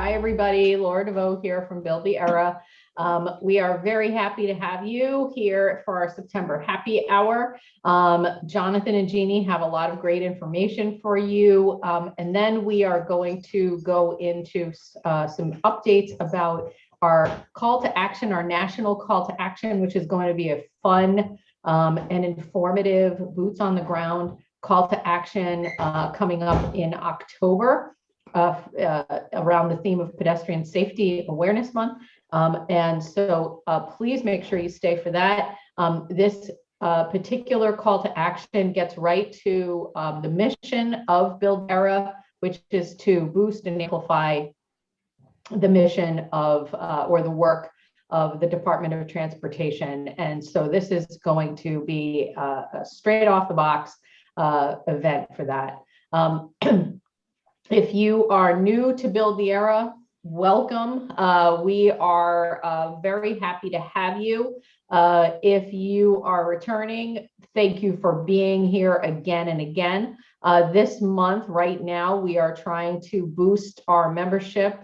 Hi, everybody. Laura DeVoe here from Build the Era. We are very happy to have you here for our September happy hour. Jonathan and Jeannie have a lot of great information for you. And then we are going to go into some updates about our call to action, our national call to action, which is going to be a fun and informative boots on the ground call to action coming up in October. Around the theme of Pedestrian Safety Awareness Month. And so please make sure you stay for that. This particular call to action gets right to the mission of Build Era, which is to boost and amplify the mission of or the work of the Department of Transportation. And so this is going to be a straight off the box event for that. If you are new to Build the Era, welcome. We are very happy to have you. If you are returning, thank you for being here again and again. This month, right now, we are trying to boost our membership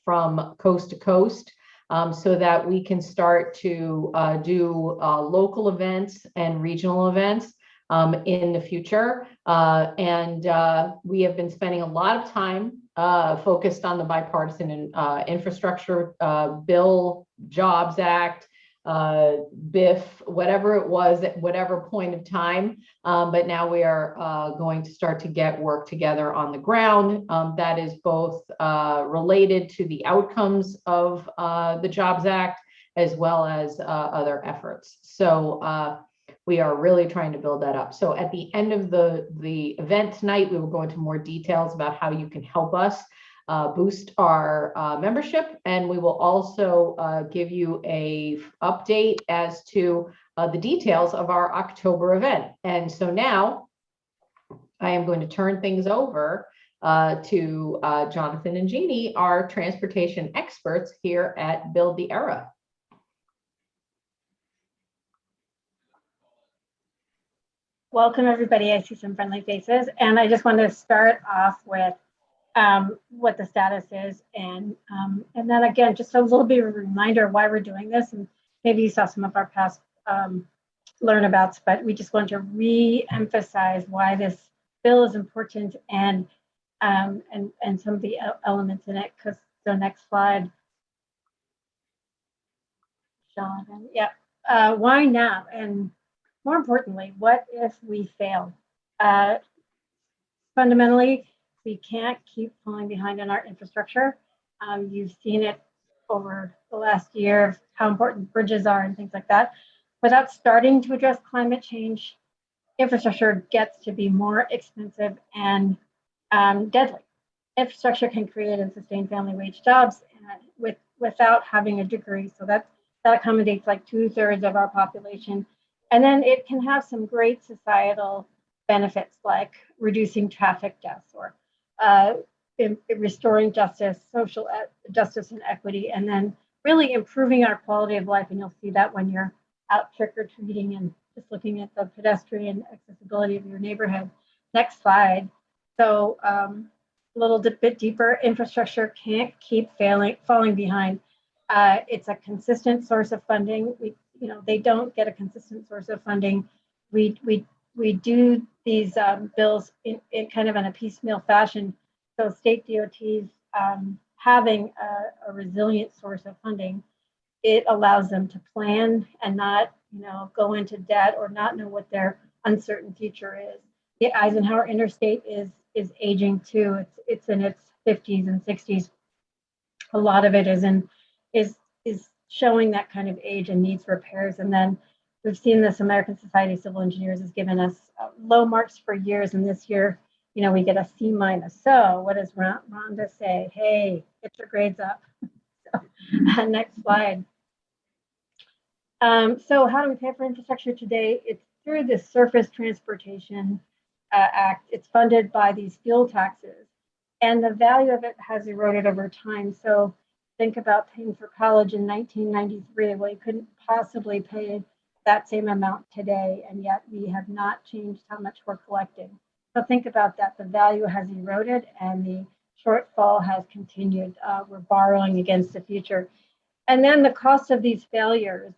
from coast to coast so that we can start to do local events and regional events in the future. We have been spending a lot of time focused on the Bipartisan Infrastructure Bill, Jobs Act, BIF, whatever it was at whatever point of time. But now we are going to start to get work together on the ground that is both related to the outcomes of the Jobs Act as well as other efforts. So we are really trying to build that up. So at the end of the event tonight, we will go into more details about how you can help us boost our membership. And we will also give you a update as to the details of our October event. And so now I am going to turn things over to Jonathan and Jeannie, our transportation experts here at Build the Era. Welcome, everybody. I see some friendly faces, and I just want to start off with what the status is, and then again, just a little bit of a reminder why we're doing this. And maybe you saw some of our past learnabouts, but we just want to re-emphasize why this bill is important and some of the elements in it. Because the next slide, Jonathan. Yeah. Why now? And more importantly, what if we fail? Fundamentally, we can't keep falling behind in our infrastructure. You've seen it over the last year, how important bridges are and things like that. Without starting to address climate change, infrastructure gets to be more expensive and deadly. Infrastructure can create and sustain family wage jobs without having a degree. So that accommodates like 2/3 of our population. And then it can have some great societal benefits like reducing traffic deaths or restoring justice, social justice and equity, and then really improving our quality of life. And you'll see that when you're out trick-or-treating and just looking at the pedestrian accessibility of your neighborhood. Next slide. So a little bit deeper, infrastructure can't keep falling behind. It's a consistent source of funding. They don't get a consistent source of funding. We do these bills in kind of in a piecemeal fashion. So state DOTs having a resilient source of funding, it allows them to plan and not go into debt or not know what their uncertain future is. The Eisenhower Interstate is aging too. It's in its 50s and 60s. A lot of it is showing that kind of age and needs repairs. And then we've seen this American Society of Civil Engineers has given us low marks for years. And this year, we get a C-. So what does Rhonda say? Hey, get your grades up. Next slide. So how do we pay for infrastructure today? It's through the Surface Transportation Act. It's funded by these fuel taxes. And the value of it has eroded over time. So think about paying for college in 1993. Well, you couldn't possibly pay that same amount today, and yet we have not changed how much we're collecting. So think about that. The value has eroded, and the shortfall has continued. We're borrowing against the future. And then the cost of these failures.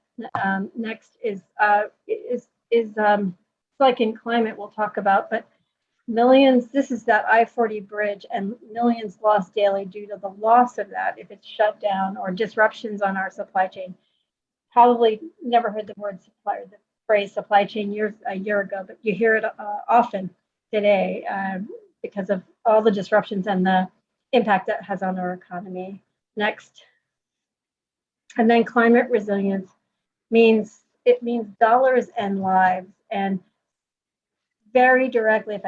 Next is like in climate we'll talk about, but millions, this is that I-40 bridge, and millions lost daily due to the loss of that if it's shut down, or disruptions on our supply chain. Probably never heard the phrase supply chain a year ago, but you hear it often today because of all the disruptions and the impact that has on our economy. Next. And then climate resilience means dollars and lives. And very directly,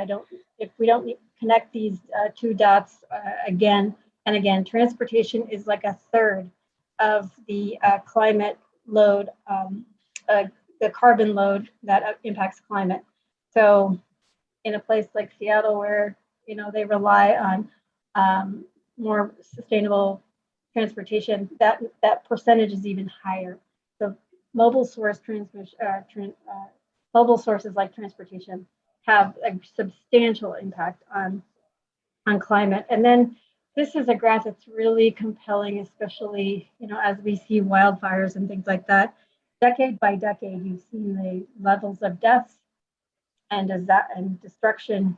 if we don't connect these two dots again and again, transportation is like a third of the climate load, the carbon load that impacts climate. So in a place like Seattle, where they rely on more sustainable transportation, that percentage is even higher. So mobile sources like transportation have a substantial impact on climate. And then this is a graph that's really compelling, especially as we see wildfires and things like that. Decade by decade, you've seen the levels of deaths and destruction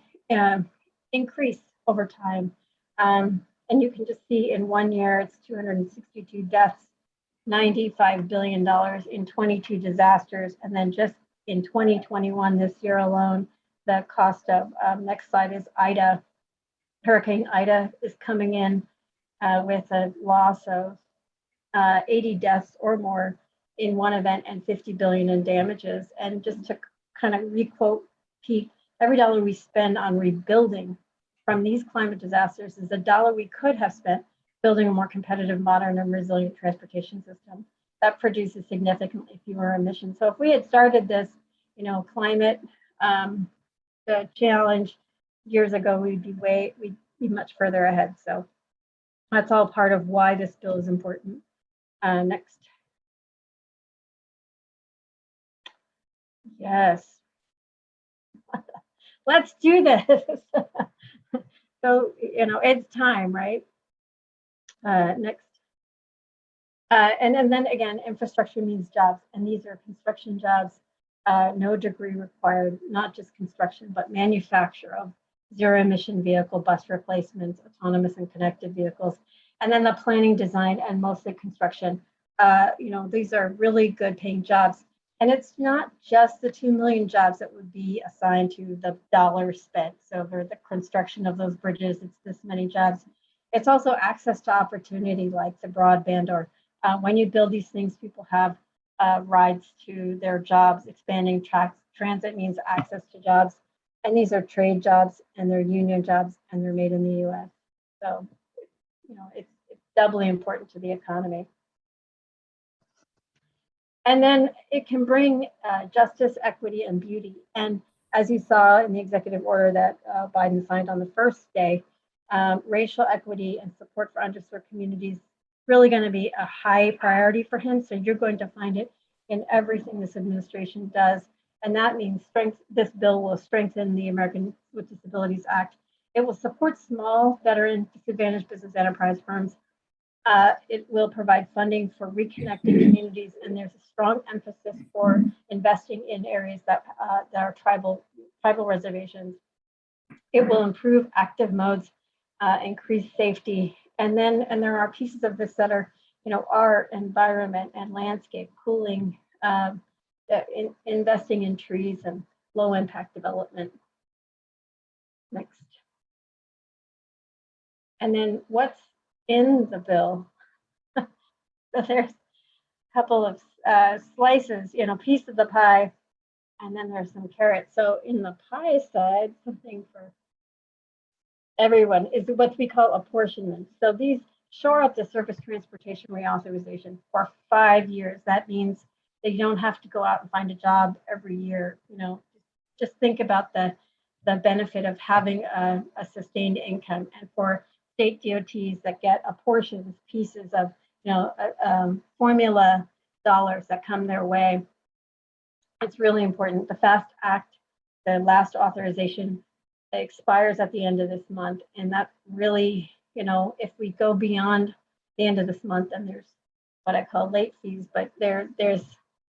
increase over time. And you can just see in 1 year, it's 262 deaths, $95 billion in 22 disasters. And then just in 2021, this year alone, the cost of, next slide is Ida. Hurricane Ida is coming in with a loss of 80 deaths or more in one event and 50 billion in damages. And just to kind of requote Pete, every dollar we spend on rebuilding from these climate disasters is a dollar we could have spent building a more competitive, modern, and resilient transportation system that produces significantly fewer emissions. So if we had started this, climate the challenge years ago, we'd be much further ahead. So that's all part of why this bill is important. Next. Yes. Let's do this. So, it's time, right? Next. And then again, infrastructure means jobs, and these are construction jobs, no degree required, not just construction, but manufacture of zero emission vehicle, bus replacements, autonomous and connected vehicles, and then the planning, design, and mostly construction. These are really good paying jobs. And it's not just the 2 million jobs that would be assigned to the dollars spent. So for the construction of those bridges, it's this many jobs. It's also access to opportunity, like the broadband, or when you build these things, people have rides to their jobs. Expanding transit means access to jobs. And these are trade jobs, and they're union jobs, and they're made in the US. So, it's doubly important to the economy. And then it can bring justice, equity, and beauty. And as you saw in the executive order that Biden signed on the first day, racial equity and support for underserved communities really going to be a high priority for him. So you're going to find it in everything this administration does. And that means this bill will strengthen the Americans with Disabilities Act. It will support small, veteran, disadvantaged business enterprise firms. It will provide funding for reconnecting communities, and there's a strong emphasis for investing in areas that are tribal reservations. It will improve active modes, increase safety, and there are pieces of this that are, art, environment, and landscape, cooling, investing in trees and low impact development. Next. And then what's in the bill? So there's a couple of slices, piece of the pie, and then there's some carrots. So in the pie side, something for everyone is what we call apportionment. So these shore up the surface transportation reauthorization for 5 years. That means that you don't have to go out and find a job every year. Just think about the benefit of having a sustained income, and for state DOTs that get apportioned pieces of, formula dollars that come their way. It's really important. The FAST Act, the last authorization, expires at the end of this month, and that really if we go beyond the end of this month, then there's what I call late fees, but there's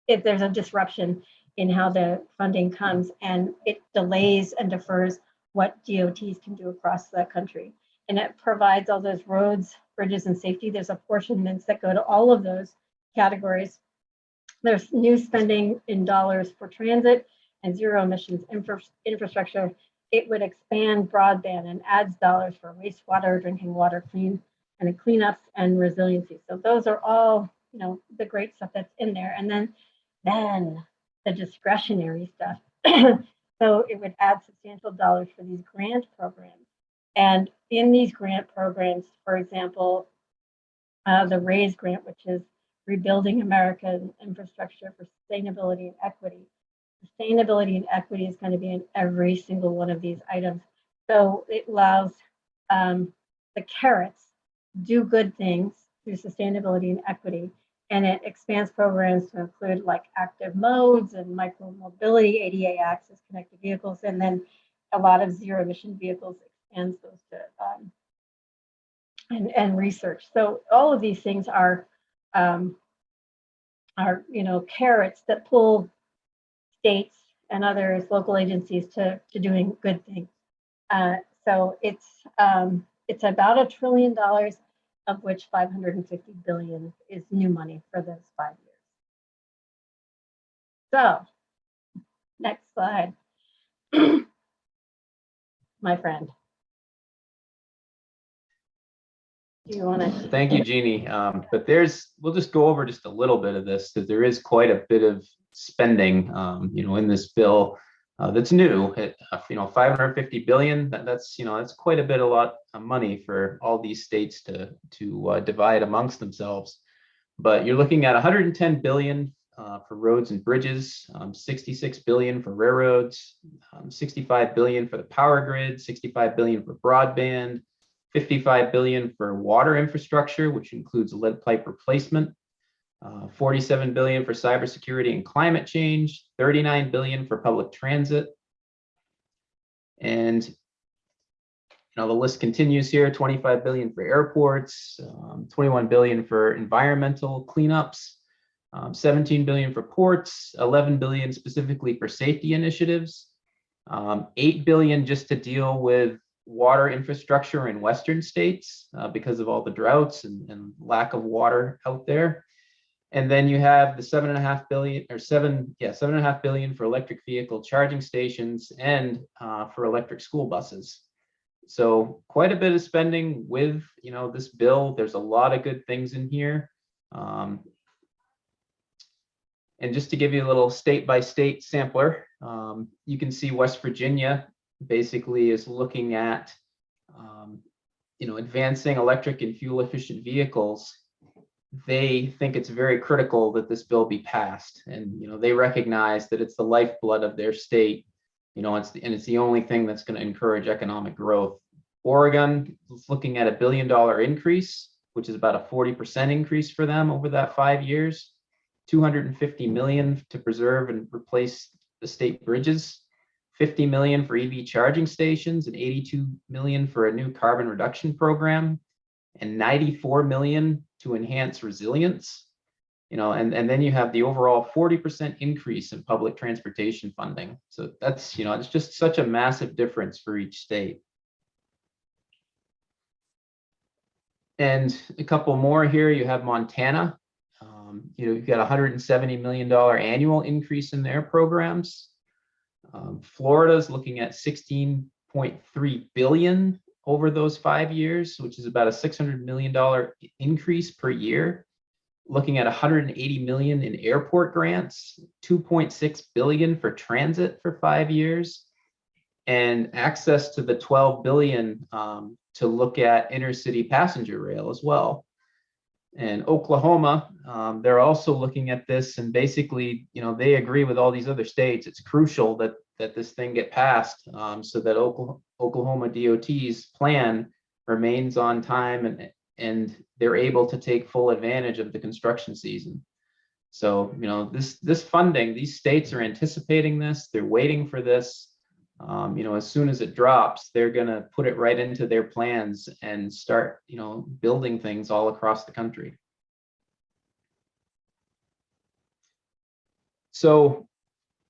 a disruption in how the funding comes, and it delays and defers what DOTs can do across the country. And it provides all those roads, bridges, and safety. There's apportionments that go to all of those categories. There's new spending in dollars for transit and zero emissions infrastructure. It would expand broadband and adds dollars for wastewater, drinking water, clean and cleanups and resiliency. So those are all, the great stuff that's in there. And then the discretionary stuff. So it would add substantial dollars for these grant programs. And in these grant programs, for example, the RAISE grant, which is Rebuilding America's Infrastructure for Sustainability and Equity. Sustainability and equity is going to be in every single one of these items. So it allows the carrots do good things through sustainability and equity, and it expands programs to include like active modes and micro mobility, ADA access, connected vehicles, and then a lot of zero emission vehicles expands those to and research. So all of these things are carrots that pull states and others, local agencies to doing good things. So it's about $1 trillion, of which 550 billion is new money for those 5 years. So next slide, my friend. Do you want to? Thank you, Jeannie. But we'll just go over just a little bit of this, because there is quite a bit of spending, in this bill that's new. 550 billion. That's quite a lot of money for all these states to divide amongst themselves. But you're looking at 110 billion for roads and bridges, 66 billion for railroads, 65 billion for the power grid, 65 billion for broadband, 55 billion for water infrastructure, which includes lead pipe replacement, 47 billion for cybersecurity and climate change, 39 billion for public transit. And the list continues here: 25 billion for airports, 21 billion for environmental cleanups, 17 billion for ports, 11 billion specifically for safety initiatives, 8 billion just to deal with water infrastructure in Western states because of all the droughts and lack of water out there. And then you have the 7.5 billion for electric vehicle charging stations and for electric school buses. So quite a bit of spending with this bill. There's a lot of good things in here. And just to give you a little state by state sampler, you can see West Virginia basically is looking at advancing electric and fuel efficient vehicles. They think it's very critical that this bill be passed, and they recognize that it's the lifeblood of their state. It's the only thing that's going to encourage economic growth. Oregon is looking at $1 billion increase, which is about a 40% increase for them over that 5 years. 250 million to preserve and replace the state bridges, 50 million for EV charging stations, and 82 million for a new carbon reduction program, and 94 million to enhance resilience. And then you have the overall 40% increase in public transportation funding. So that's, it's just such a massive difference for each state. And a couple more here. You have Montana. You've got $170 million annual increase in their programs. Florida's looking at 16.3 billion over those 5 years, which is about a $600 million increase per year. Looking at 180 million in airport grants, 2.6 billion for transit for 5 years, and access to the 12 billion to look at intercity passenger rail as well. And Oklahoma, they're also looking at this, and basically, they agree with all these other states. It's crucial that this thing get passed so that Oklahoma DOT's plan remains on time and they're able to take full advantage of the construction season. So, this funding, these states are anticipating this. They're waiting for this. As soon as it drops, they're going to put it right into their plans and start, building things all across the country. So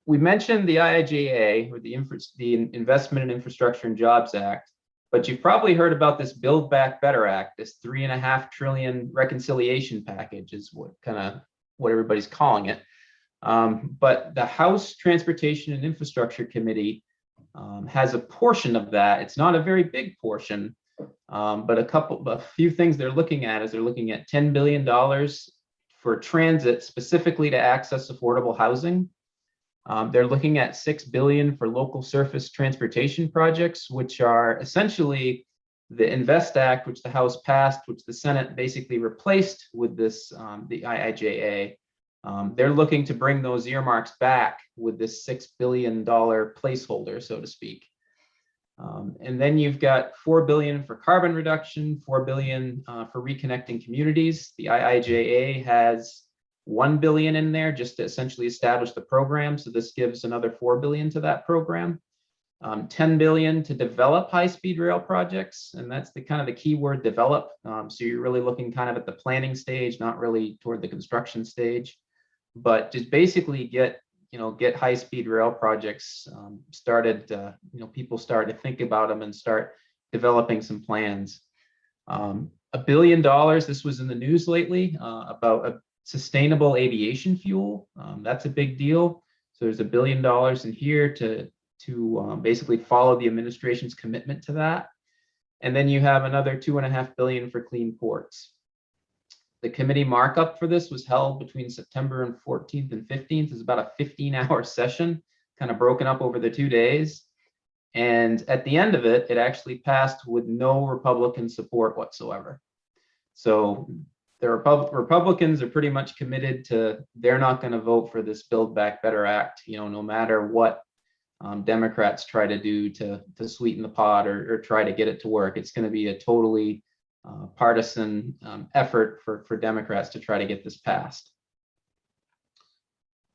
we mentioned the IIJA, or the Investment in Infrastructure and Jobs Act, but you've probably heard about this Buildback Better Act, this $3.5 trillion reconciliation package is what everybody's calling it. But the House Transportation and Infrastructure Committee has a portion of that. It's not a very big portion, but a few things they're looking at is they're looking at $10 billion for transit, specifically to access affordable housing. They're looking at $6 billion for local surface transportation projects, which are essentially the INVEST Act, which the House passed, which the Senate basically replaced with this, the IIJA. They're looking to bring those earmarks back with this $6 billion placeholder, so to speak. And then you've got $4 billion for carbon reduction, $4 billion for reconnecting communities. The IIJA has $1 billion in there just to essentially establish the program. So this gives another $4 billion to that program. $10 billion to develop high-speed rail projects, and that's the kind of the key word, develop. So you're really looking kind of at the planning stage, not really toward the construction stage, but just basically get high-speed rail projects started. People start to think about them and start developing some plans. $1 billion. This was in the news lately about a sustainable aviation fuel. That's a big deal. So there's $1 billion in here to basically follow the administration's commitment to that. And then you have another $2.5 billion for clean ports. The committee markup for this was held between September and 14th and 15th. It's about a 15-hour session, kind of broken up over the 2 days. And at the end of it, it actually passed with no Republican support whatsoever. So the Republicans are pretty much committed to, they're not going to vote for this Build Back Better Act, no matter what Democrats try to do to sweeten the pot or try to get it to work. It's going to be a totally partisan effort for Democrats to try to get this passed.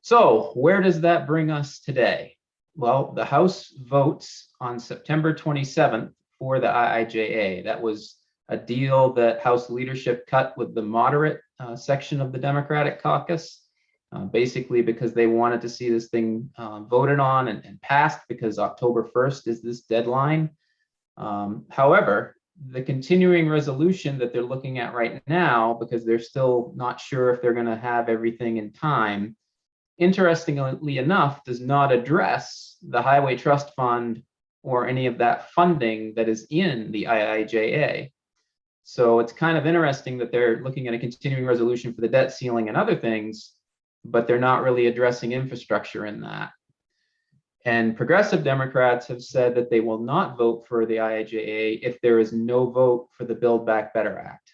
So where does that bring us today? Well, the House votes on September 27th for the IIJA. That was a deal that House leadership cut with the moderate section of the Democratic caucus, basically because they wanted to see this thing voted on and passed, because October 1st is this deadline. However, the continuing resolution that they're looking at right now, because they're still not sure if they're going to have everything in time, interestingly enough, does not address the Highway Trust Fund or any of that funding that is in the IIJA. So it's kind of interesting that they're looking at a continuing resolution for the debt ceiling and other things, but they're not really addressing infrastructure in that. And progressive Democrats have said that they will not vote for the IIJA if there is no vote for the Build Back Better Act.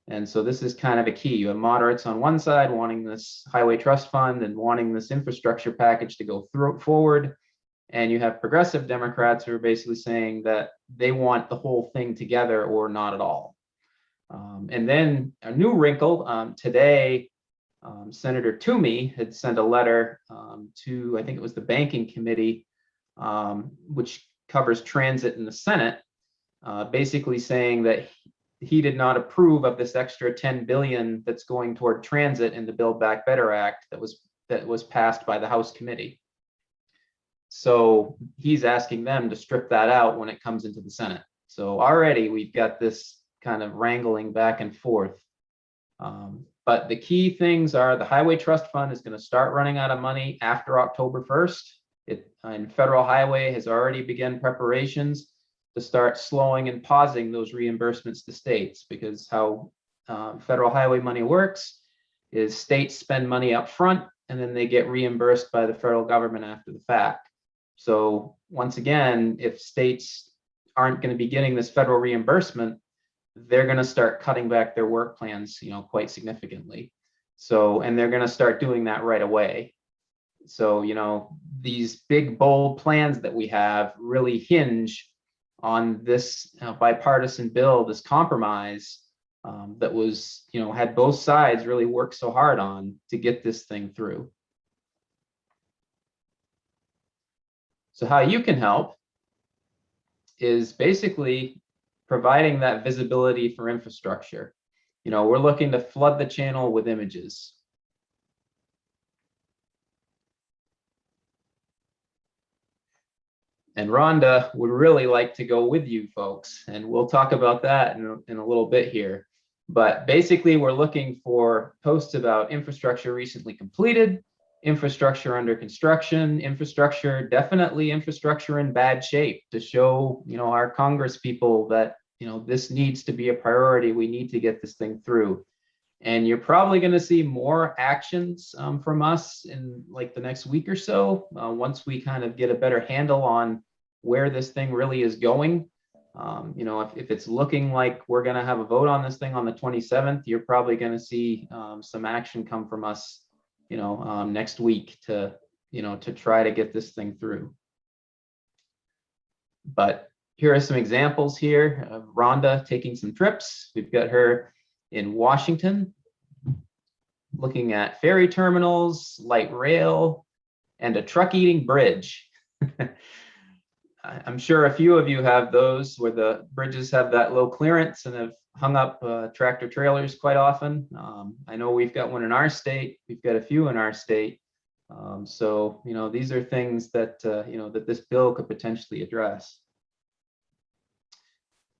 And so this is kind of a key. You have moderates on one side wanting this Highway Trust Fund and wanting this infrastructure package to go forward. And you have progressive Democrats who are basically saying that they want the whole thing together or not at all. And then a new wrinkle today, Senator Toomey had sent a letter to, I think it was the Banking Committee, which covers transit in the Senate, basically saying that he did not approve of this extra $10 billion that's going toward transit in the Build Back Better Act that was passed by the House committee. So he's asking them to strip that out when it comes into the Senate. So already we've got this kind of wrangling back and forth. But the key things are the Highway Trust Fund is going to start running out of money after October 1st. And Federal Highway has already begun preparations to start slowing and pausing those reimbursements to states, because how Federal Highway money works is states spend money up front and then they get reimbursed by the federal government after the fact. So once again, if states aren't going to be getting this federal reimbursement, they're going to start cutting back their work plans, quite significantly. So, and they're going to start doing that right away. So, these big, bold plans that we have really hinge on this bipartisan bill, this compromise that was, had both sides really work so hard on to get this thing through. So how you can help is basically providing that visibility for infrastructure. We're looking to flood the channel with images. And Rhonda would really like to go with you folks, and we'll talk about that in a little bit here. But basically, we're looking for posts about infrastructure recently completed, infrastructure under construction, definitely infrastructure in bad shape, to show, our Congress people that, this needs to be a priority. We need to get this thing through. And you're probably going to see more actions from us in like the next week or so, once we kind of get a better handle on where this thing really is going. If it's looking like we're going to have a vote on this thing on the 27th, you're probably going to see some action come from us, next week to try to get this thing through. But here are some examples here of Rhonda taking some trips. We've got her in Washington, looking at ferry terminals, light rail, and a truck-eating bridge. I'm sure a few of you have those where the bridges have that low clearance and have hung up tractor trailers quite often. I know we've got one in our state. We've got a few in our state. So, these are things that, that this bill could potentially address.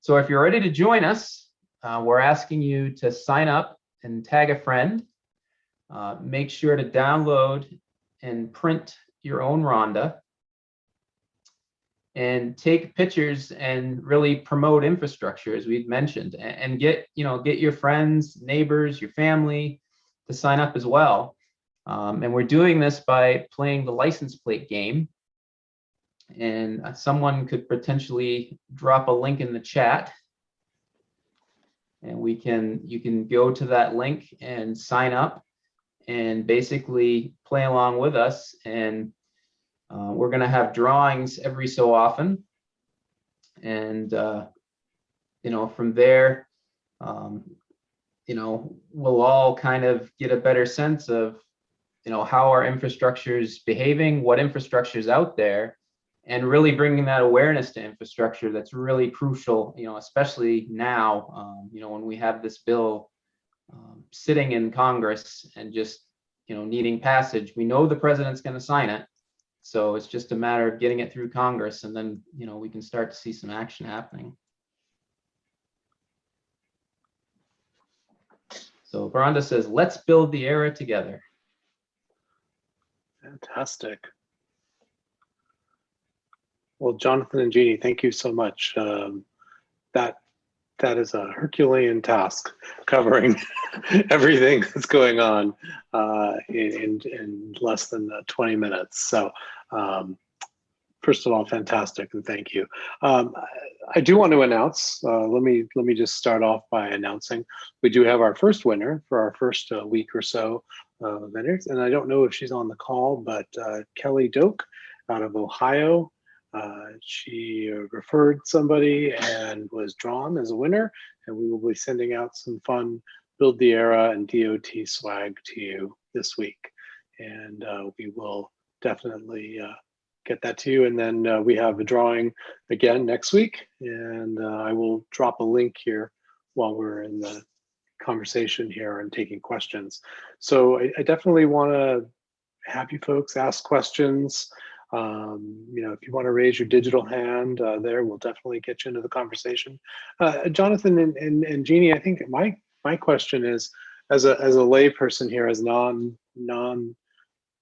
So if you're ready to join us, we're asking you to sign up and tag a friend. Make sure to download and print your own Rhonda, and take pictures and really promote infrastructure, as we've mentioned, and get your friends, neighbors, your family to sign up as well. And we're doing this by playing the license plate game. And someone could potentially drop a link in the chat, and you can go to that link and sign up and basically play along with us. And we're going to have drawings every so often, and from there, we'll all kind of get a better sense of how our infrastructure is behaving, what infrastructure is out there, and really bringing that awareness to infrastructure. That's really crucial, especially now, when we have this bill sitting in Congress and just needing passage. We know the president's going to sign it. So it's just a matter of getting it through Congress, and then, we can start to see some action happening. So Rhonda says, let's build the era together. Fantastic. Well, Jonathan and Jeanne, thank you so much. That is a Herculean task, covering everything that's going on in less than 20 minutes. So first of all, fantastic, and thank you. I do want to announce, let me just start off by announcing, we do have our first winner for our first week or so of winners, and I don't know if she's on the call, but Kelly Doak out of Ohio. She referred somebody and was drawn as a winner, and we will be sending out some fun Build the Era and DOT swag to you this week. And we will definitely get that to you. And then we have a drawing again next week, and I will drop a link here while we're in the conversation here and taking questions. So I definitely want to have you folks ask questions. If you want to raise your digital hand there, we'll definitely get you into the conversation. Jonathan and Jeanne, I think my question is, as a lay person here, as not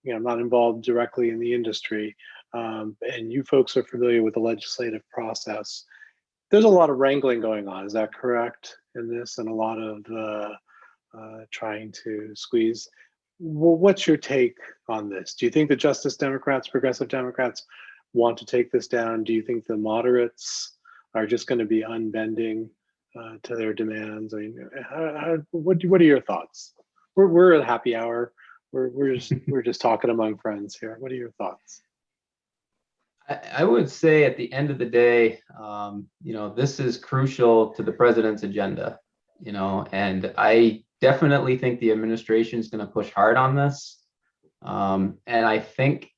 involved directly in the industry, and you folks are familiar with the legislative process, there's a lot of wrangling going on. Is that correct in this? And a lot of trying to squeeze. Well, what's your take on this? Do you think the Justice Democrats, Progressive Democrats want to take this down? Do you think the moderates are just going to be unbending to their demands? I mean, what are your thoughts? We're at happy hour. We're just talking among friends here. What are your thoughts? I would say at the end of the day, this is crucial to the president's agenda, and I definitely think the administration is going to push hard on this. And I think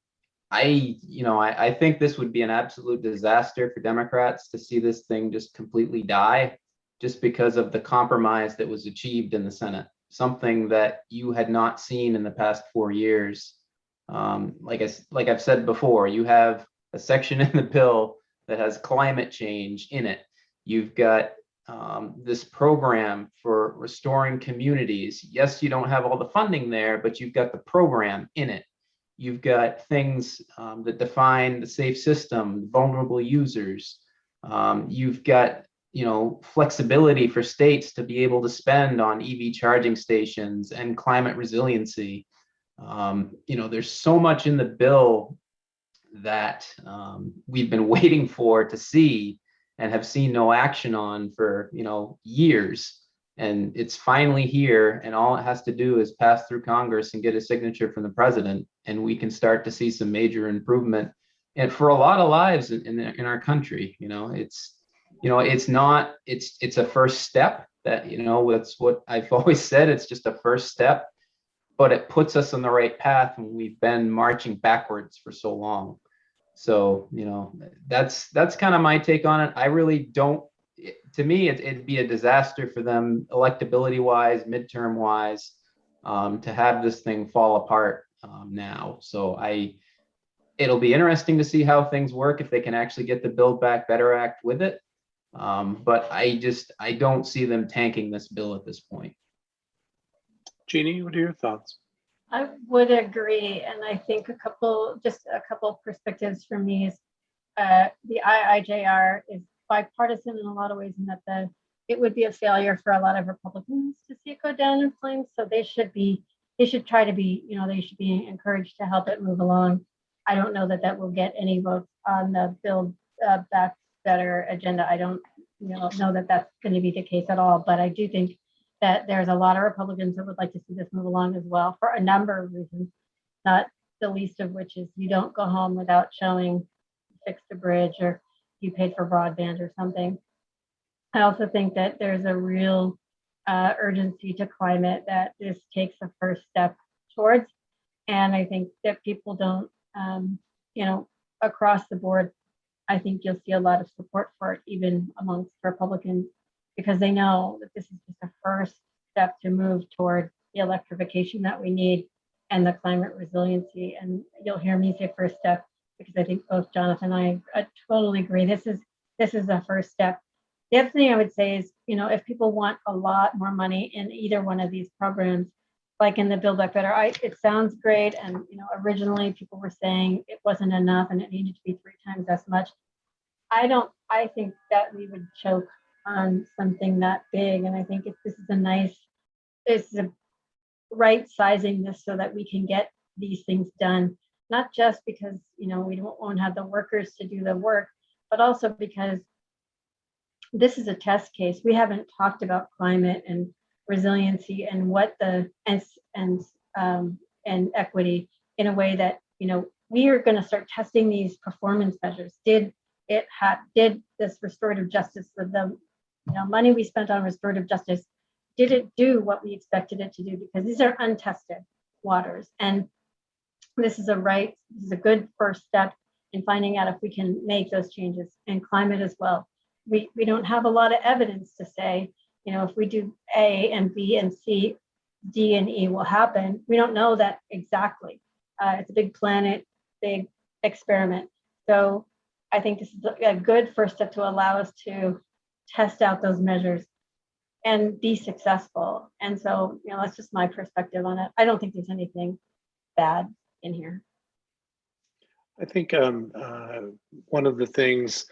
I think this would be an absolute disaster for Democrats to see this thing just completely die, just because of the compromise that was achieved in the Senate, something that you had not seen in the past 4 years. Like I've said before, you have a section in the bill that has climate change in it. You've got this program for restoring communities. Yes, you don't have all the funding there, but you've got the program in it. You've got things that define the safe system, vulnerable users. You've got flexibility for states to be able to spend on EV charging stations and climate resiliency. There's so much in the bill that we've been waiting for to see and have seen no action on for years, and it's finally here, and all it has to do is pass through Congress and get a signature from the president, and we can start to see some major improvement and for a lot of lives in our country. It's a first step. That's what I've always said. It's just a first step, but it puts us on the right path, and we've been marching backwards for so long. So, that's kind of my take on it. I really don't, to me, it'd be a disaster for them electability wise, midterm wise, to have this thing fall apart now. So it'll be interesting to see how things work if they can actually get the Buildback Better Act with it. But I don't see them tanking this bill at this point. Jeanne, what are your thoughts? I would agree, and I think a couple perspectives for me is the IIJR is bipartisan in a lot of ways, in that it would be a failure for a lot of Republicans to see it go down in flames. So they should try to be, they should be encouraged to help it move along. I don't know that will get any votes on the Build Back Better agenda. I don't know that that's going to be the case at all, but I do think that there's a lot of Republicans that would like to see this move along as well, for a number of reasons, not the least of which is you don't go home without showing you fixed a bridge or you paid for broadband or something. I also think that there's a real urgency to climate that this takes a first step towards. And I think that people don't, across the board, I think you'll see a lot of support for it, even amongst Republicans, because they know that this is just a first step to move toward the electrification that we need and the climate resiliency. And you'll hear me say first step because I think both Jonathan and I totally agree. This is a first step. The other thing I would say is, if people want a lot more money in either one of these programs, like in the Build Back Better, it sounds great. And, originally people were saying it wasn't enough and it needed to be 3 times as much. I think that we would choke on something that big. And I think this is a right sizing this so that we can get these things done, not just because, we won't have the workers to do the work, but also because this is a test case. We haven't talked about climate and resiliency and what and equity in a way that, we are going to start testing these performance measures. Did this restorative justice, for the money we spent on restorative justice, did it do what we expected it to do? Because these are untested waters, and this is a good first step in finding out if we can make those changes in climate as well. We don't have a lot of evidence to say, if we do A and B and C, D and E will happen. We don't know that exactly. It's a big planet, big experiment. So I think this is a good first step to allow us to test out those measures and be successful. And so, that's just my perspective on it. I don't think there's anything bad in here. I think one of the things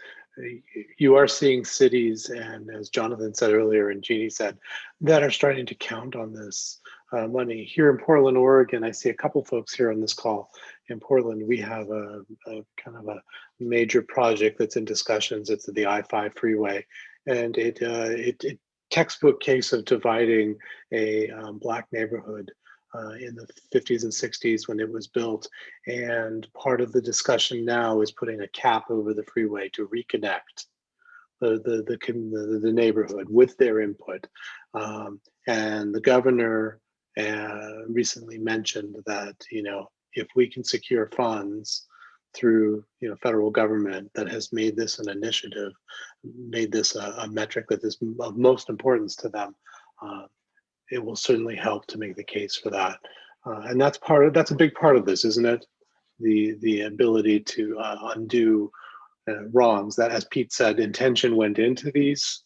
you are seeing cities, and as Jonathan said earlier and Jeanne said, that are starting to count on this money. Here in Portland, Oregon, I see a couple folks here on this call. In Portland, we have a kind of a major project that's in discussions. It's the I-5 freeway, and it textbook case of dividing a Black neighborhood in the 50s and 60s when it was built. And part of the discussion now is putting a cap over the freeway to reconnect the neighborhood with their input. And the governor recently mentioned that, if we can secure funds through federal government that has made this an initiative, made this a metric that is of most importance to them, it will certainly help to make the case for that. And that's a big part of this, isn't it? The ability to undo wrongs that, as Pete said, intention went into these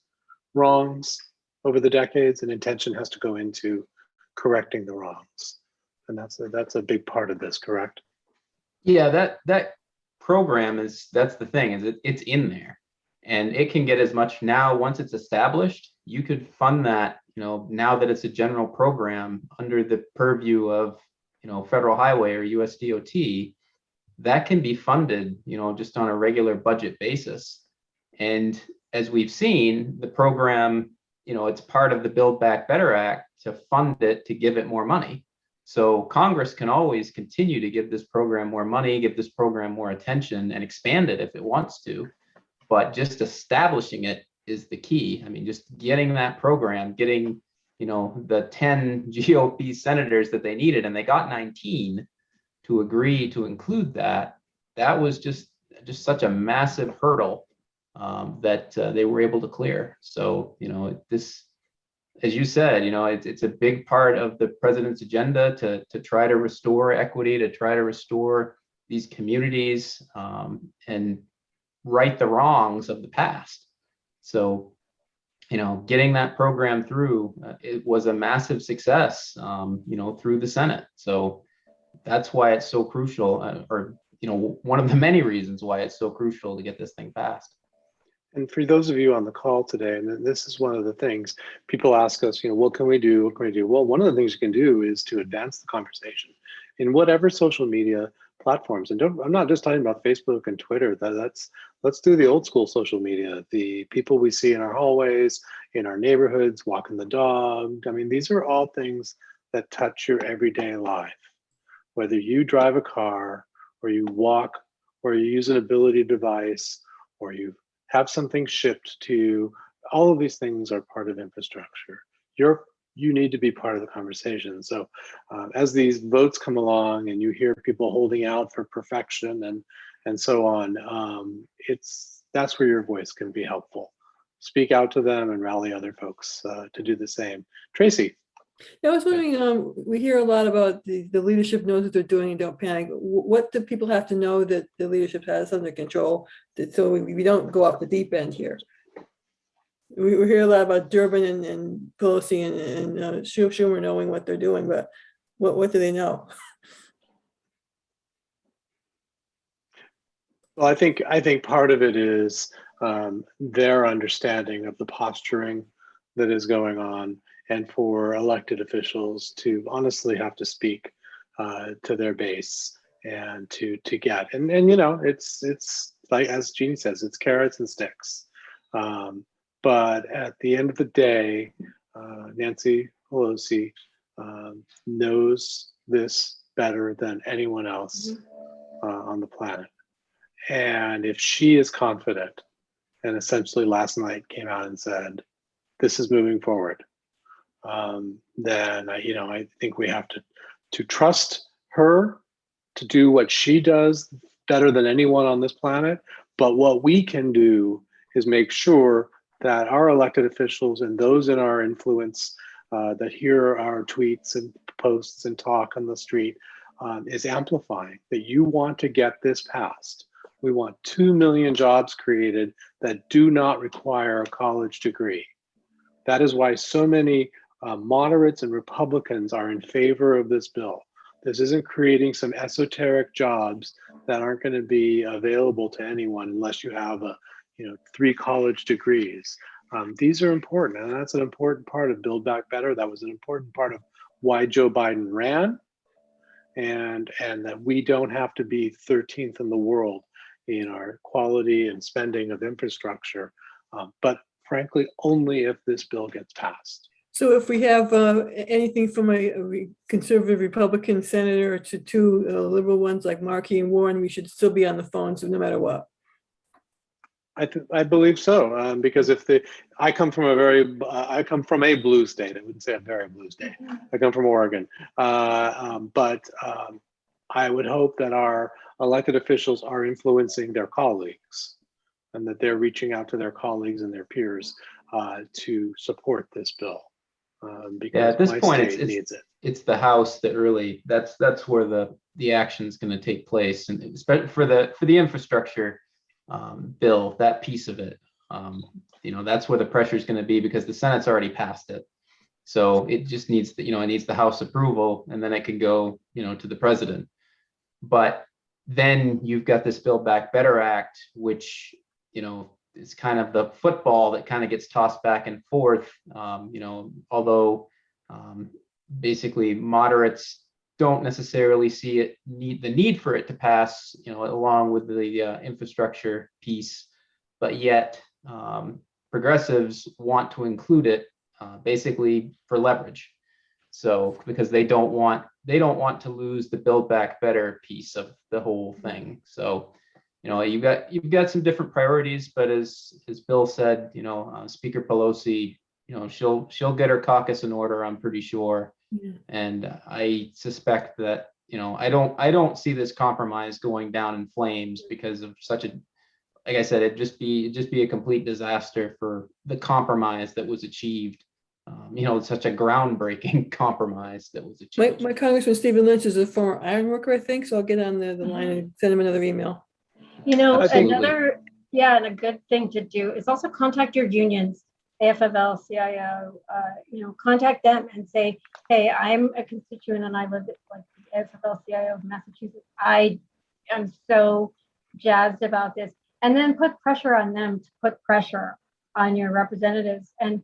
wrongs over the decades, and intention has to go into correcting the wrongs. And that's a big part of this, correct? Yeah, that program that's the thing, is it's in there, and it can get as much now. Once it's established, you could fund that, now that it's a general program under the purview of, Federal Highway or USDOT, that can be funded, just on a regular budget basis. And as we've seen, the program, it's part of the Build Back Better Act to fund it, to give it more money. So Congress can always continue to give this program more money, give this program more attention, and expand it if it wants to. But just establishing it is the key. I mean, just getting that program, getting, the 10 GOP senators that they needed, and they got 19 to agree to include that. That was just such a massive hurdle that they were able to clear. So, this, as you said, it's a big part of the president's agenda to try to restore equity, to try to restore these communities, and right the wrongs of the past. So, getting that program through, it was a massive success, through the Senate. So that's why it's so crucial, or one of the many reasons why it's so crucial to get this thing passed. And for those of you on the call today, and this is one of the things people ask us, what can we do? What can we do? Well, one of the things you can do is to advance the conversation in whatever social media platforms. And I'm not just talking about Facebook and Twitter. Let's do the old school social media, the people we see in our hallways, in our neighborhoods, walking the dog. I mean, these are all things that touch your everyday life. Whether you drive a car, or you walk, or you use an ability device, or you have something shipped to you, all of these things are part of infrastructure. You need to be part of the conversation. So as these votes come along and you hear people holding out for perfection and so on, that's where your voice can be helpful. Speak out to them and rally other folks to do the same. Tracy. I was wondering, we hear a lot about the leadership knows what they're doing and don't panic. What do people have to know that the leadership has under control, so we don't go off the deep end here? We hear a lot about Durbin and Pelosi and Schumer knowing what they're doing, but what do they know? Well, I think part of it is their understanding of the posturing that is going on, and for elected officials to honestly have to speak to their base and to get, and it's like, as Jeanne says, it's carrots and sticks. But at the end of the day, Nancy Pelosi knows this better than anyone else on the planet. And if she is confident, and essentially last night came out and said, this is moving forward, then I think we have to trust her to do what she does better than anyone on this planet. But what we can do is make sure that our elected officials and those in our influence that hear our tweets and posts and talk on the street is amplifying that you want to get this passed. We want 2 million jobs created that do not require a college degree. That is why so many moderates and Republicans are in favor of this bill. This isn't creating some esoteric jobs that aren't going to be available to anyone unless you have 3 college degrees. These are important, and that's an important part of Build Back Better. That was an important part of why Joe Biden ran, and that we don't have to be 13th in the world in our quality and spending of infrastructure, but frankly, only if this bill gets passed. So if we have anything from a conservative Republican senator to 2 liberal ones like Markey and Warren, we should still be on the phones no matter what. I believe so, because I come from a blue state. I wouldn't say a very blue state. I come from Oregon, but I would hope that our elected officials are influencing their colleagues and that they're reaching out to their colleagues and their peers to support this bill. Because at this my point, state needs it. it's the House that really, that's where the action is going to take place, and especially for the infrastructure bill, that piece of it. That's where the pressure is going to be, because the Senate's already passed it. So it just needs it needs the House approval, and then it can go, to the president. But then you've got this Buildback Better Act, which, is kind of the football that kind of gets tossed back and forth. Although basically moderates don't necessarily see the need for it to pass, along with the infrastructure piece, but yet progressives want to include it basically for leverage. So because they don't want to lose the Build Back Better piece of the whole thing. So you've got some different priorities, but as Bill said, Speaker Pelosi, she'll get her caucus in order, I'm pretty sure. Yeah. And I suspect that I don't see this compromise going down in flames because of such a, like I said, it'd just be a complete disaster for the compromise that was achieved. Such a groundbreaking compromise that was achieved. My Congressman Stephen Lynch is a former iron worker, I think, so I'll get on the line and send him another email. Absolutely. And a good thing to do is also contact your unions, AFL, CIO, contact them and say, hey, I'm a constituent and I live at like AFL, CIO of Massachusetts. I am so jazzed about this. And then put pressure on them to put pressure on your representatives. And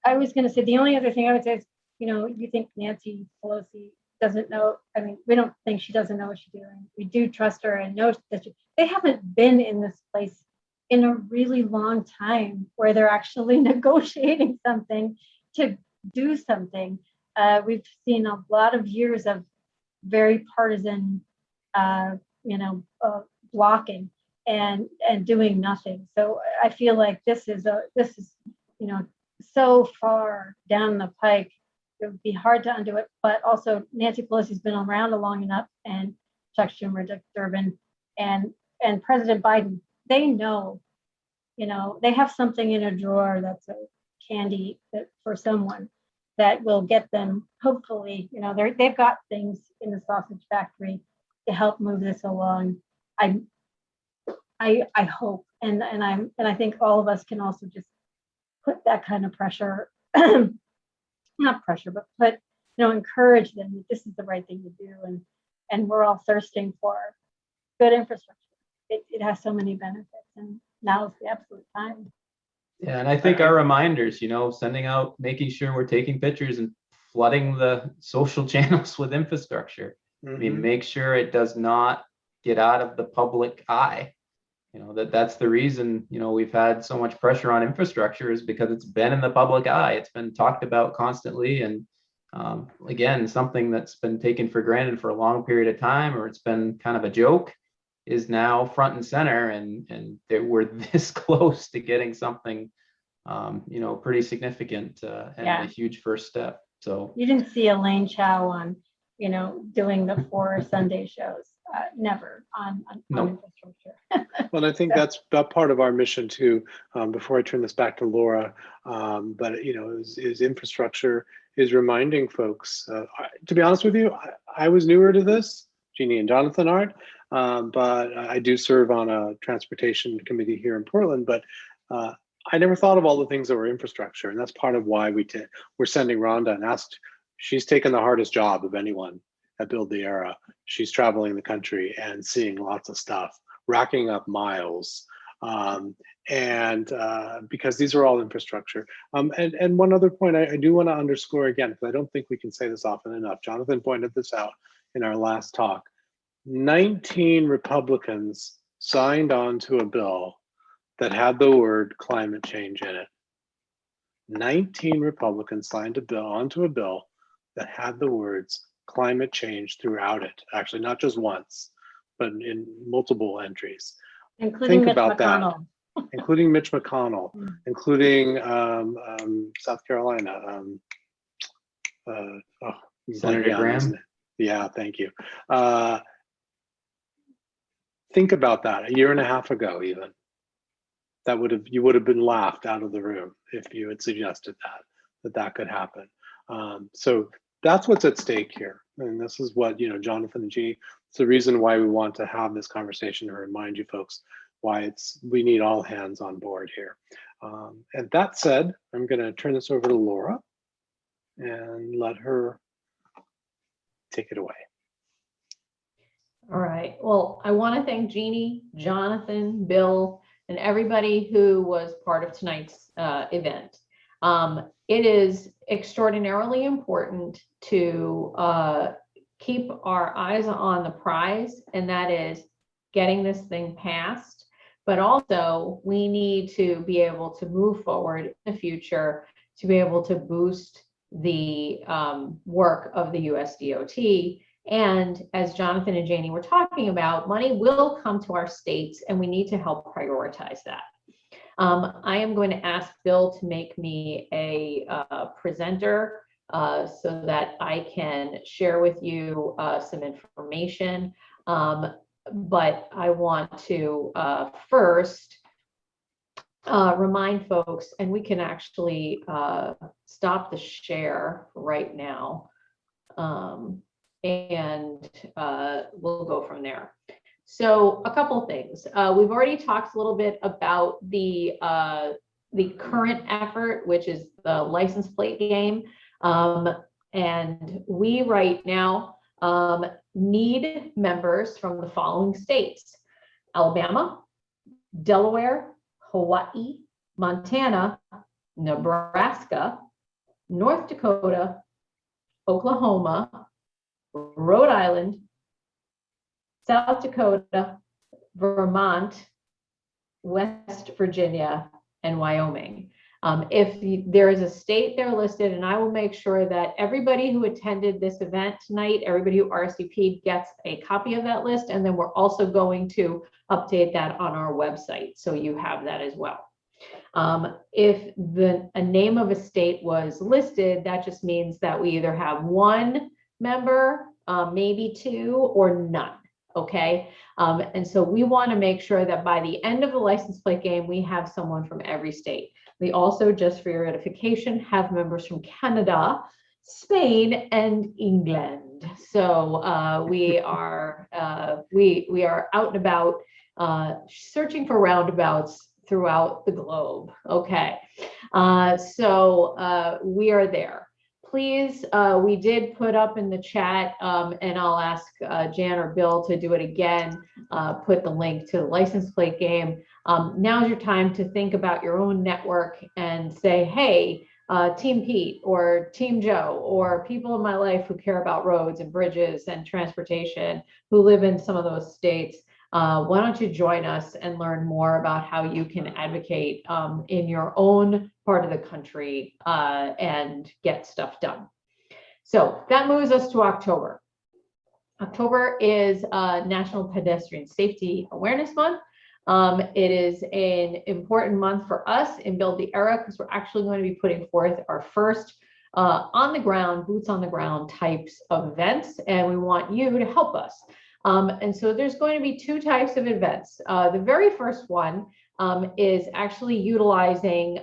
I was going to say, the only other thing I would say is, you think Nancy Pelosi doesn't know. I mean, we don't think she doesn't know what she's doing. We do trust her and know that they haven't been in this place in a really long time where they're actually negotiating something to do something. We've seen a lot of years of very partisan, blocking and doing nothing. So I feel like this is so far down the pike. It would be hard to undo it, but also Nancy Pelosi's been around long enough, and Chuck Schumer, Dick Durbin, and President Biden. They know, they have something in a drawer that's a candy that for someone that will get them. Hopefully, they've got things in the sausage factory to help move this along. I hope, and I think all of us can also just put that kind of pressure. Not pressure, but encourage them that this is the right thing to do, and we're all thirsting for good infrastructure. It has so many benefits, and now is the absolute time. Yeah, and I think our reminders, sending out, making sure we're taking pictures and flooding the social channels with infrastructure. Mm-hmm. I mean, make sure it does not get out of the public eye. That's the reason, we've had so much pressure on infrastructure, is because it's been in the public eye. It's been talked about constantly. And again, something that's been taken for granted for a long period of time, or it's been kind of a joke, is now front and center. And we're this close to getting something, pretty significant and a huge first step. So you didn't see Elaine Chao on, doing the 4 Sunday shows. Never on infrastructure. Well, I think that's part of our mission too. Before I turn this back to Laura, but is infrastructure is reminding folks. To be honest with you, I was newer to this. Jeanne and Jonathan aren't, but I do serve on a transportation committee here in Portland. But I never thought of all the things that were infrastructure, and that's part of why we're sending Rhonda and asked. She's taken the hardest job of anyone at Build the Era. She's traveling the country and seeing lots of stuff, racking up miles, and because these are all infrastructure. And one other point I do want to underscore again, because I don't think we can say this often enough. Jonathan pointed this out in our last talk. 19 Republicans signed on to a bill that had the word climate change in it. 19 Republicans signed onto a bill that had the words climate change throughout it. Actually, not just once, but in multiple entries. Including Mitch McConnell. Including Mitch McConnell, including South Carolina. Senator Graham. Yeah, thank you. Think about that. A year and a half ago, even you would have been laughed out of the room if you had suggested that could happen. So that's what's at stake here, and this is what Jonathan and Jeanne. It's the reason why we want to have this conversation to remind you folks why we need all hands on board here. And that said, I'm going to turn this over to Laura and let her take it away. All right. Well, I want to thank Jeanne, Jonathan, Bill, and everybody who was part of tonight's event. It is extraordinarily important to keep our eyes on the prize, and that is getting this thing passed. But also, we need to be able to move forward in the future to be able to boost the work of the USDOT. And as Jonathan and Jeanne were talking about, money will come to our states, and we need to help prioritize that. I am going to ask Bill to make me a presenter so that I can share with you some information. But I want to first remind folks, and we can actually stop the share right now. And we'll go from there. So a couple things. We've already talked a little bit about the current effort, which is the license plate game. And we right now need members from the following states: Alabama, Delaware, Hawaii, Montana, Nebraska, North Dakota, Oklahoma, Rhode Island, South Dakota, Vermont, West Virginia, and Wyoming. If there is a state there listed, and I will make sure that everybody who attended this event tonight, everybody who RSVP'd gets a copy of that list, and then we're also going to update that on our website, so you have that as well. If a name of a state was listed, that just means that we either have one member, maybe two, or none. Okay. And so we want to make sure that by the end of the license plate game, we have someone from every state. We also, just for your edification, have members from Canada, Spain, and England. So we are out and about searching for roundabouts throughout the globe. Okay. So we are there. Please, we did put up in the chat, and I'll ask Jan or Bill to do it again, put the link to the license plate game. Now's your time to think about your own network and say, hey, Team Pete or Team Joe or people in my life who care about roads and bridges and transportation who live in some of those states. Why don't you join us and learn more about how you can advocate in your own part of the country and get stuff done. So that moves us to October. October is National Pedestrian Safety Awareness Month. It is an important month for us in Build the Era because we're actually going to be putting forth our first on the ground, boots on the ground types of events, and we want you to help us. And so there's going to be two types of events. The very first one is actually utilizing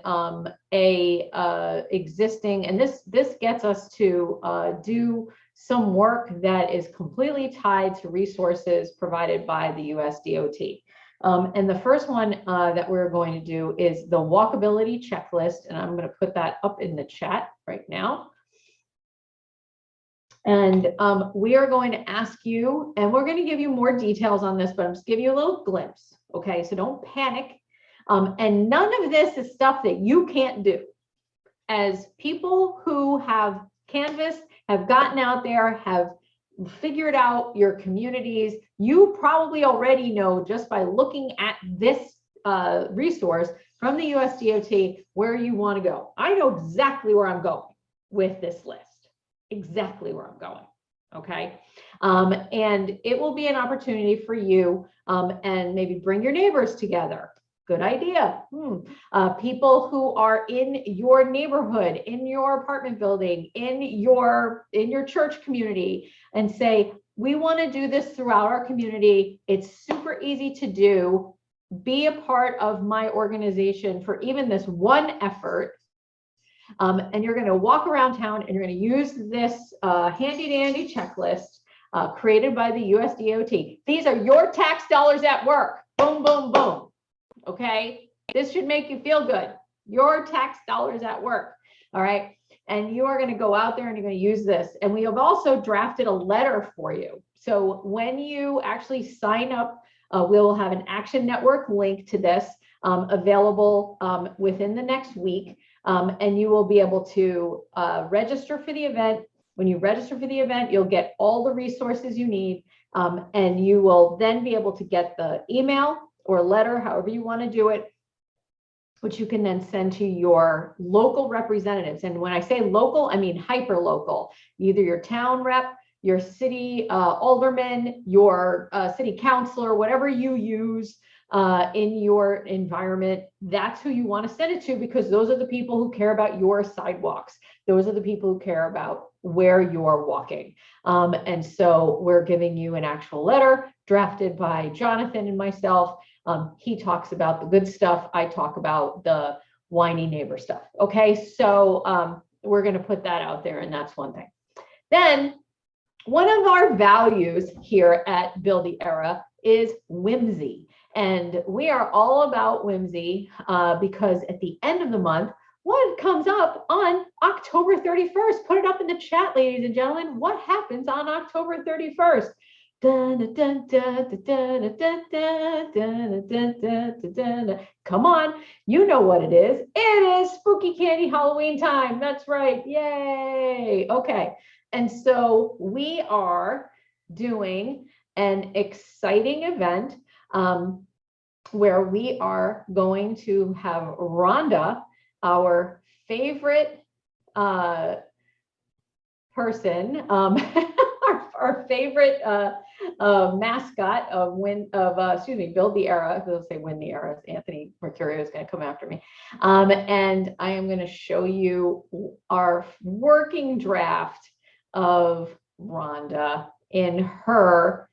a existing, and this gets us to do some work that is completely tied to resources provided by the USDOT. And the first one that we're going to do is the Walkability Checklist, and I'm going to put that up in the chat right now. And we are going to ask you, and we're going to give you more details on this, but I'm just giving you a little glimpse. Okay, so don't panic. And none of this is stuff that you can't do. As people who have canvassed, have gotten out there, have figured out your communities, you probably already know just by looking at this resource from the USDOT where you want to go. I know exactly where I'm going with this list. Exactly where I'm going. Okay. And it will be an opportunity for you and maybe bring your neighbors together Good idea. People who are in your neighborhood, in your apartment building, in your church community, and say, we want to do this throughout our community. It's super easy to do. Be a part of my organization for even this one effort. And you're going to walk around town and you're going to use this handy dandy checklist created by the USDOT. These are your tax dollars at work. Boom, boom, boom. Okay, this should make you feel good. Your tax dollars at work. All right. And you are going to go out there and you're going to use this. And we have also drafted a letter for you. So when you actually sign up, we'll have an Action Network link to this available within the next week. And you will be able to register for the event. When you register for the event, you'll get all the resources you need. And you will then be able to get the email or letter, however you want to do it, which you can then send to your local representatives. And when I say local, I mean hyper local, either your town rep, your city alderman, your city councilor, whatever you use in your environment, that's who you want to send it to, because those are the people who care about your sidewalks. Those are the people who care about where you're walking. And so we're giving you an actual letter drafted by Jonathan and myself. He talks about the good stuff. I talk about the whiny neighbor stuff. Okay, so we're going to put that out there, and that's one thing. Then one of our values here at Build the Era is whimsy. And we are all about whimsy because at the end of the month, what comes up on October 31st? Put it up in the chat, ladies and gentlemen. What happens on October 31st? Come on, you know what it is. It is spooky candy Halloween time. That's right. Yay. Okay. And so we are doing an exciting event where we are going to have Rhonda, our favorite person, our favorite mascot of Build the Era. I'll say Win the Era. Anthony Mercurio is going to come after me. And I am going to show you our working draft of Rhonda in her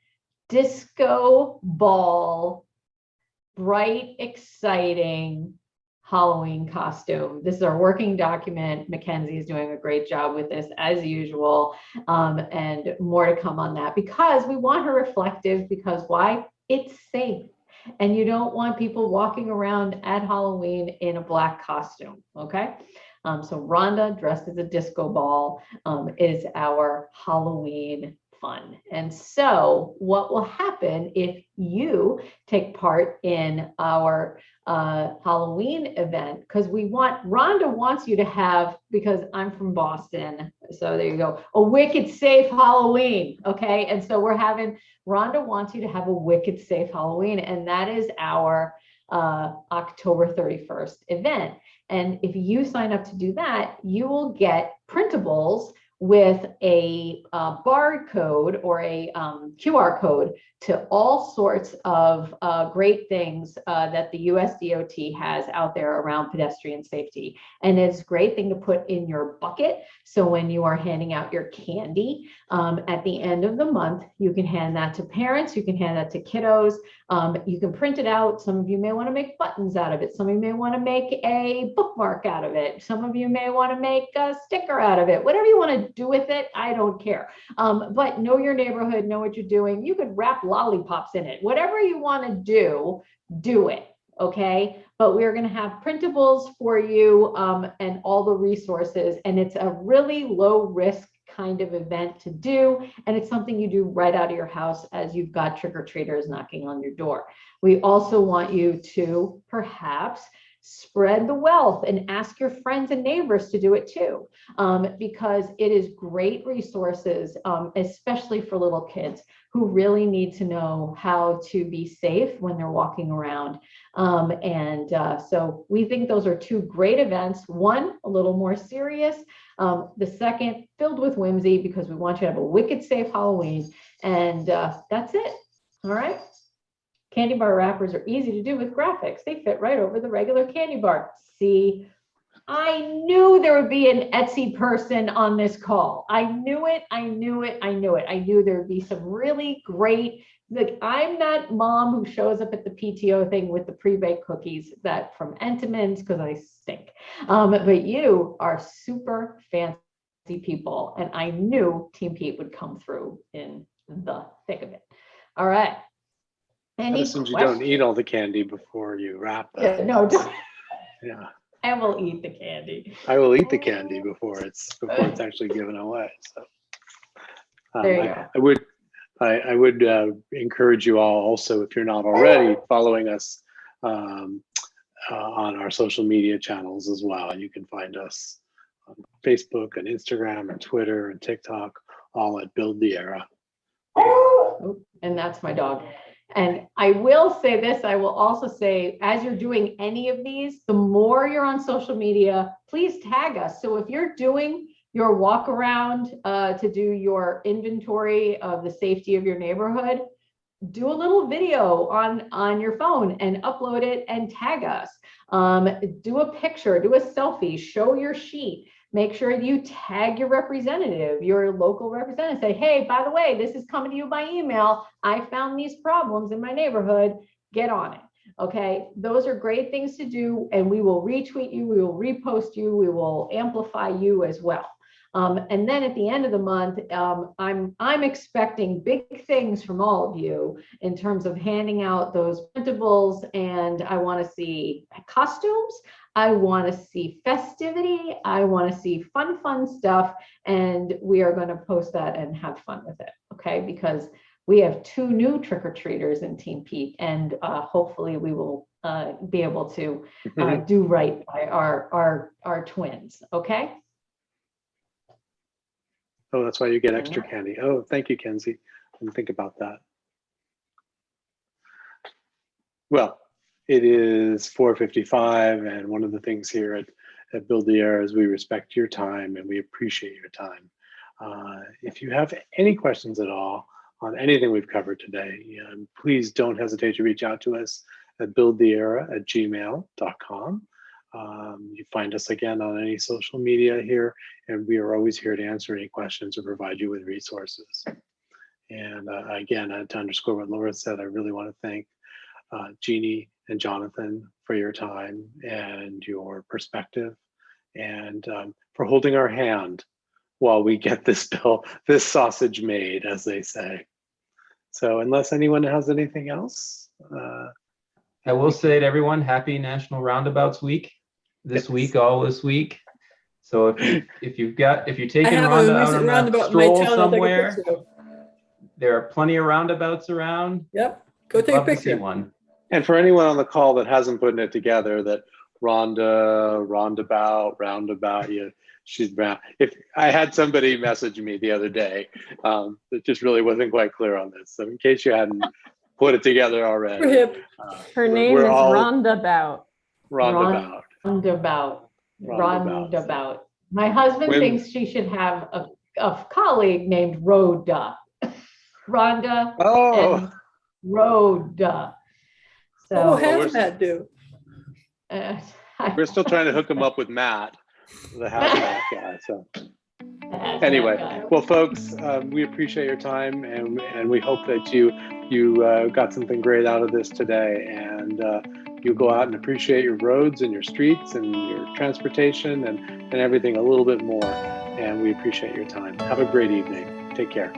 disco ball, bright, exciting Halloween costume. This is our working document. Mackenzie is doing a great job with this as usual, and more to come on that, because we want her reflective. Because why? It's safe, and you don't want people walking around at Halloween in a black costume. Okay, so Rhonda dressed as a disco ball is our Halloween fun. And so what will happen if you take part in our Halloween event, because Rhonda wants you to have, because I'm from Boston, so there you go, a wicked safe Halloween. Okay, and so Rhonda wants you to have a wicked safe Halloween, and that is our October 31st event. And if you sign up to do that, you will get printables with a barcode or a QR code to all sorts of great things that the USDOT has out there around pedestrian safety. And it's a great thing to put in your bucket. So when you are handing out your candy at the end of the month, you can hand that to parents, you can hand that to kiddos, you can print it out. Some of you may want to make buttons out of it. Some of you may want to make a bookmark out of it. Some of you may want to make a sticker out of it. Whatever you want to do with it, I don't care. But know your neighborhood, know what you're doing. You could wrap lollipops in it. Whatever you want to do it. Okay. But we're going to have printables for you and all the resources. And it's a really low risk kind of event to do. And it's something you do right out of your house as you've got trick-or-treaters knocking on your door. We also want you to perhaps spread the wealth and ask your friends and neighbors to do it too, because it is great resources, especially for little kids who really need to know how to be safe when they're walking around. So we think those are two great events. One, a little more serious. The second, filled with whimsy, because we want you to have a wicked safe Halloween. And that's it. All right. Candy bar wrappers are easy to do with graphics. They fit right over the regular candy bar. See, I knew there would be an Etsy person on this call. I knew it. I knew there would be some really great, like, I'm not mom who shows up at the PTO thing with the pre-baked cookies that from Entenmann's because I stink. But you are super fancy people, and I knew Team Pete would come through in the thick of it. All right. Any Since you don't eat all the candy before you wrap it. Yeah, no, don't. Yeah. I will eat the candy. I will eat the candy before it's actually given away. So There you go. I would encourage you all also, if you're not already, following us on our social media channels as well. You can find us on Facebook and Instagram and Twitter and TikTok, all at Build the Era. Oh, and that's my dog. And I will say this, I will also say, as you're doing any of these, the more you're on social media, please tag us. So if you're doing your walk around to do your inventory of the safety of your neighborhood, do a little video on your phone and upload it and tag us. Do a picture, do a selfie, show your sheet. Make sure you tag your representative, your local representative. Say, hey, by the way, this is coming to you by email. I found these problems in my neighborhood. Get on it. Okay, those are great things to do, and we will retweet you, we will repost you, we will amplify you as well. And then at the end of the month, I'm expecting big things from all of you in terms of handing out those printables, and I want to see costumes. I want to see festivity. I want to see fun stuff, and we are going to post that and have fun with it. Okay, because we have 2 new trick-or-treaters in Team Pete, and hopefully we will be able to do right by our twins. Okay. Oh, that's why you get extra candy. Oh, thank you, Kenzie. I didn't think about that. Well, it is 4:55, and one of the things here at Build the Era is we respect your time and we appreciate your time. If you have any questions at all on anything we've covered today, please don't hesitate to reach out to us at buildtheera@gmail.com. You find us again on any social media here, and we are always here to answer any questions or provide you with resources. And again, to underscore what Laura said, I really want to thank Jeanne and Jonathan for your time and your perspective, and for holding our hand while we get this sausage made, as they say. So unless anyone has anything else, I will say to everyone, happy National Roundabouts Week this week, all this week. So if you're taking Rhonda out on a stroll somewhere, there are plenty of roundabouts around. Yep, go take a Love to see picture. one. and for anyone on the call that hasn't put it together, that roundabout, she's brown. If I had somebody message me the other day that just really wasn't quite clear on this, so in case you hadn't put it together already, We're hip. Her name is Roundabout. Roundabout. Roundabout. My husband thinks she should have a colleague named Rhoda. Rhonda and Rhoda. So What will Hazmat do? We're still trying to hook him up with Matt, the hazmat guy. So anyway, well, folks, we appreciate your time, and we hope that you got something great out of this today, and you go out and appreciate your roads and your streets and your transportation and everything a little bit more. And we appreciate your time. Have a great evening. Take care.